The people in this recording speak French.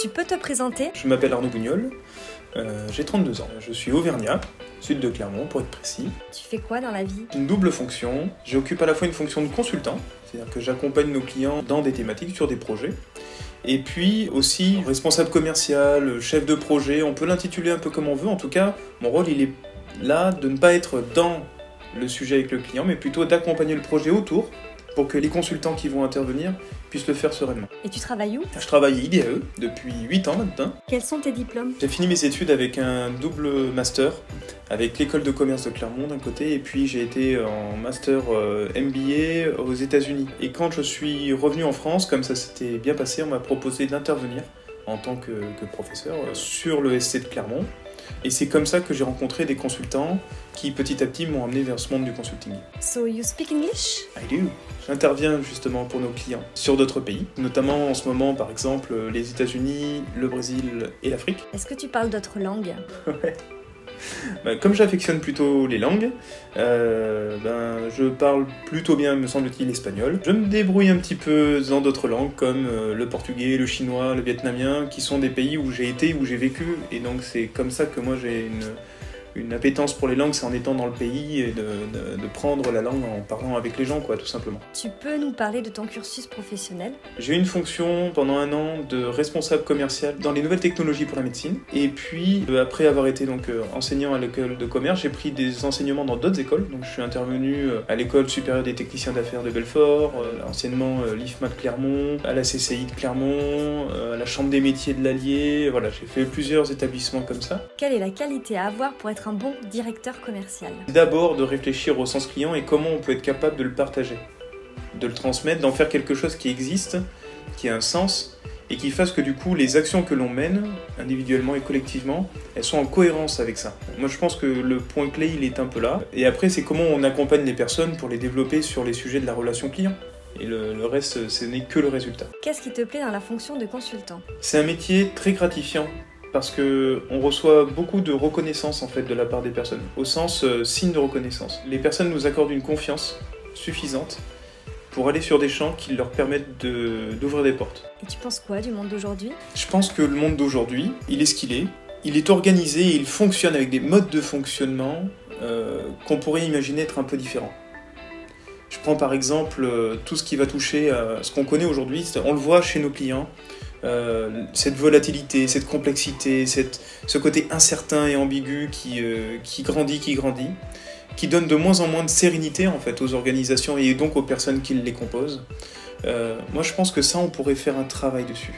Tu peux te présenter? Je m'appelle Arnaud Bougnol, j'ai 32 ans. Je suis auvergnat, sud de Clermont pour être précis. Tu fais quoi dans la vie? Une double fonction. J'occupe à la fois une fonction de consultant, c'est-à-dire que j'accompagne nos clients dans des thématiques, sur des projets. Et puis aussi responsable commercial, chef de projet, on peut l'intituler un peu comme on veut. En tout cas, mon rôle il est là de ne pas être dans le sujet avec le client, mais plutôt d'accompagner le projet autour pour que les consultants qui vont intervenir puissent le faire sereinement. Et tu travailles où? Je travaille à IDAE depuis 8 ans maintenant. Quels sont tes diplômes? J'ai fini mes études avec un double master, avec l'école de commerce de Clermont d'un côté, et puis j'ai été en master MBA aux États-Unis. Et quand je suis revenu en France, comme ça s'était bien passé, on m'a proposé d'intervenir en tant que professeur sur le SC de Clermont. Et c'est comme ça que j'ai rencontré des consultants qui petit à petit m'ont amené vers ce monde du consulting. So you speak English? I do. J'interviens justement pour nos clients sur d'autres pays, notamment en ce moment par exemple les États-Unis, le Brésil et l'Afrique. Est-ce que tu parles d'autres langues? Ouais. Comme j'affectionne plutôt les langues, je parle plutôt bien, me semble-t-il, l'espagnol. Je me débrouille un petit peu dans d'autres langues comme le portugais, le chinois, le vietnamien, qui sont des pays où j'ai été, où j'ai vécu, et donc c'est comme ça que moi j'ai une appétence pour les langues, c'est en étant dans le pays et de prendre la langue en parlant avec les gens, quoi, tout simplement. Tu peux nous parler de ton cursus professionnel? J'ai eu une fonction pendant 1 an de responsable commercial dans les nouvelles technologies pour la médecine. Et puis, après avoir été donc enseignant à l'école de commerce, j'ai pris des enseignements dans d'autres écoles. Donc, je suis intervenu à l'école supérieure des techniciens d'affaires de Belfort, anciennement l'IFMA de Clermont, à la CCI de Clermont, à la Chambre des métiers de l'Allier. Voilà, j'ai fait plusieurs établissements comme ça. Quelle est la qualité à avoir pour être un bon directeur commercial? D'abord, de réfléchir au sens client et comment on peut être capable de le partager, de le transmettre, d'en faire quelque chose qui existe, qui a un sens, et qui fasse que du coup, les actions que l'on mène, individuellement et collectivement, elles sont en cohérence avec ça. Moi, je pense que le point clé, il est un peu là. Et après, c'est comment on accompagne les personnes pour les développer sur les sujets de la relation client. Et le reste, ce n'est que le résultat. Qu'est-ce qui te plaît dans la fonction de consultant? C'est un métier très gratifiant, parce qu'on reçoit beaucoup de reconnaissance en fait de la part des personnes, au sens signe de reconnaissance. Les personnes nous accordent une confiance suffisante pour aller sur des champs qui leur permettent d'ouvrir des portes. Et tu penses quoi du monde d'aujourd'hui? Je pense que le monde d'aujourd'hui, il est ce qu'il est. Il est organisé et il fonctionne avec des modes de fonctionnement qu'on pourrait imaginer être un peu différents. Je prends par exemple tout ce qui va toucher à ce qu'on connaît aujourd'hui, on le voit chez nos clients, cette volatilité, cette complexité, ce côté incertain et ambigu qui grandit, qui donne de moins en moins de sérénité en fait aux organisations et donc aux personnes qui les composent. Moi je pense que ça on pourrait faire un travail dessus.